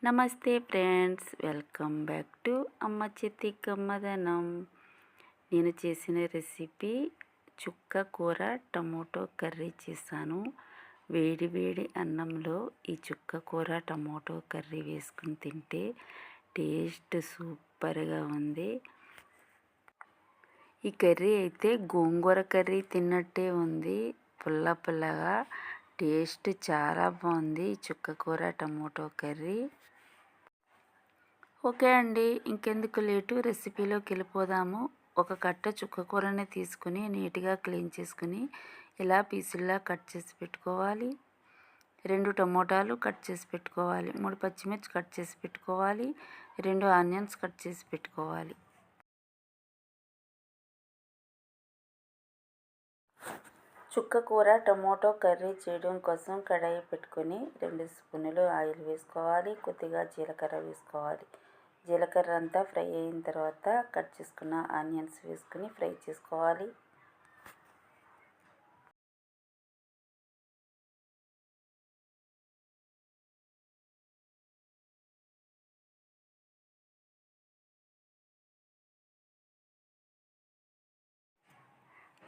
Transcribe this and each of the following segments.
నమస్తే friends, welcome back to అమ్మ చేతి కమ్మదనం. నేను చేసిన రెసిపీ చుక్క కూర టమోటో కర్రీ చేశాను. వేడి వేడి అన్నంలో ఈ చుక్క కూర టమోటో కర్రీ వేసుకుని తింటే టేస్ట్ సూపర్గా ఉంది. ఈ కర్రీ అయితే గోంగూర కర్రీ తిన్నట్టే ఉంది. పుల్ల పుల్లగా టేస్ట్ చాలా బాగుంది చుక్క కూర టమోటో కర్రీ. ఓకే అండి, ఇంకెందుకు లేటు, రెసిపీలోకి వెళ్ళిపోదాము. ఒక కట్ట చుక్క కూరని తీసుకుని నీట్గా క్లీన్ చేసుకుని ఇలా పీసుల్లా కట్ చేసి పెట్టుకోవాలి. 2 టమోటాలు కట్ చేసి పెట్టుకోవాలి. 3 పచ్చిమిర్చి కట్ చేసి పెట్టుకోవాలి. 2 ఆనియన్స్ కట్ చేసి పెట్టుకోవాలి. చుక్క కూర టమోటో కర్రీ చేయడం కోసం కడాయి పెట్టుకొని 2 స్పూన్లు ఆయిల్ వేసుకోవాలి. కొద్దిగా జీలకర్ర వేసుకోవాలి. జీలకర్ర అంతా ఫ్రై అయిన తర్వాత కట్ చేసుకున్న ఆనియన్స్ వేసుకుని ఫ్రై చేసుకోవాలి.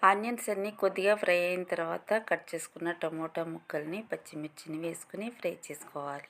ఆనియన్స్ అన్నీ కొద్దిగా ఫ్రై అయిన తర్వాత కట్ చేసుకున్న టమోటా ముక్కల్ని పచ్చిమిర్చిని వేసుకుని ఫ్రై చేసుకోవాలి.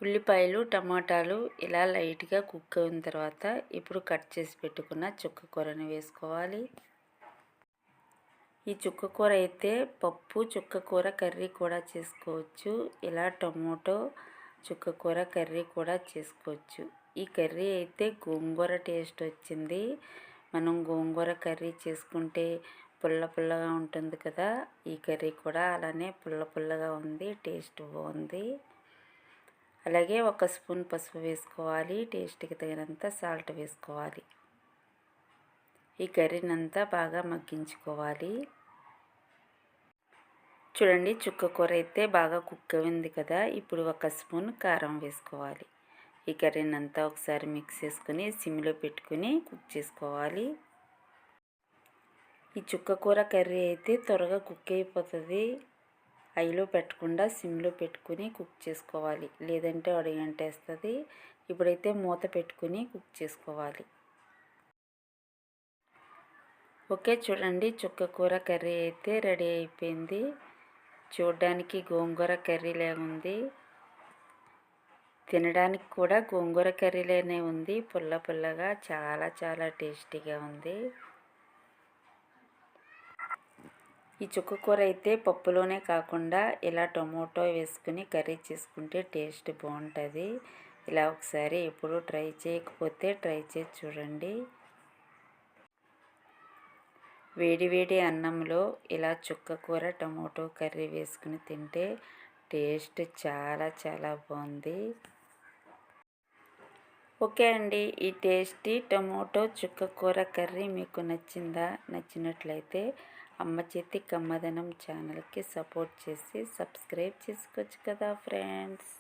ఉల్లిపాయలు టమాటాలు ఇలా లైట్గా కుక్ అయిన తర్వాత ఇప్పుడు కట్ చేసి పెట్టుకున్న చుక్క కూరని వేసుకోవాలి. ఈ చుక్క కూర అయితే పప్పు చుక్క కూర కర్రీ కూడా చేసుకోవచ్చు. ఇలా టమోటో చుక్క కూర కర్రీ కూడా చేసుకోవచ్చు. ఈ కర్రీ అయితే గోంగూర టేస్ట్ వచ్చింది. మనం గోంగూర కర్రీ చేసుకుంటే పుల్ల పుల్లగా ఉంటుంది కదా, ఈ కర్రీ కూడా అలానే పుల్ల పుల్లగా ఉంది. టేస్ట్ బాగుంది. అలాగే 1 స్పూన్ పసుపు వేసుకోవాలి. టేస్ట్కి తగినంత సాల్ట్ వేసుకోవాలి. ఈ కర్రీని అంతా బాగా మగ్గించుకోవాలి. చూడండి, చుక్క కూర అయితే బాగా కుక్ అయింది కదా. ఇప్పుడు 1 స్పూన్ కారం వేసుకోవాలి. ఈ కర్రీని అంతా ఒకసారి మిక్స్ చేసుకుని సిమ్లో పెట్టుకుని కుక్ చేసుకోవాలి. ఈ చుక్క కూర కర్రీ అయితే త్వరగా కుక్ అయిపోతుంది. హైలో పెట్టకుండా సిమ్లో పెట్టుకుని కుక్ చేసుకోవాలి, లేదంటే అడుగంటేస్తుంది. ఇప్పుడైతే మూత పెట్టుకుని కుక్ చేసుకోవాలి. ఓకే, చూడండి, చుక్క కూర కర్రీ అయితే రెడీ అయిపోయింది. చూడడానికి గోంగూర కర్రీలే ఉంది, తినడానికి కూడా గోంగూర కర్రీలేనే ఉంది. పుల్ల పుల్లగా చాలా చాలా టేస్టీగా ఉంది. ఈ చుక్క కూర అయితే పప్పులోనే కాకుండా ఇలా టమోటో వేసుకుని కర్రీ చేసుకుంటే టేస్ట్ బాగుంటుంది. ఇలా ఒకసారి ఎప్పుడు ట్రై చేయకపోతే ట్రై చేసి చూడండి. వేడి వేడి అన్నంలో ఇలా చుక్క కూర టమోటో కర్రీ వేసుకుని తింటే టేస్ట్ చాలా చాలా బాగుంది. ఓకే అండి, ఈ టేస్టీ టమోటో చుక్క కూర కర్రీ మీకు నచ్చిందా? నచ్చినట్లయితే అమ్మ చేతి కమ్మదనం ఛానల్కి సపోర్ట్ చేసి సబ్స్క్రైబ్ చేసుకోవచ్చు కదా ఫ్రెండ్స్.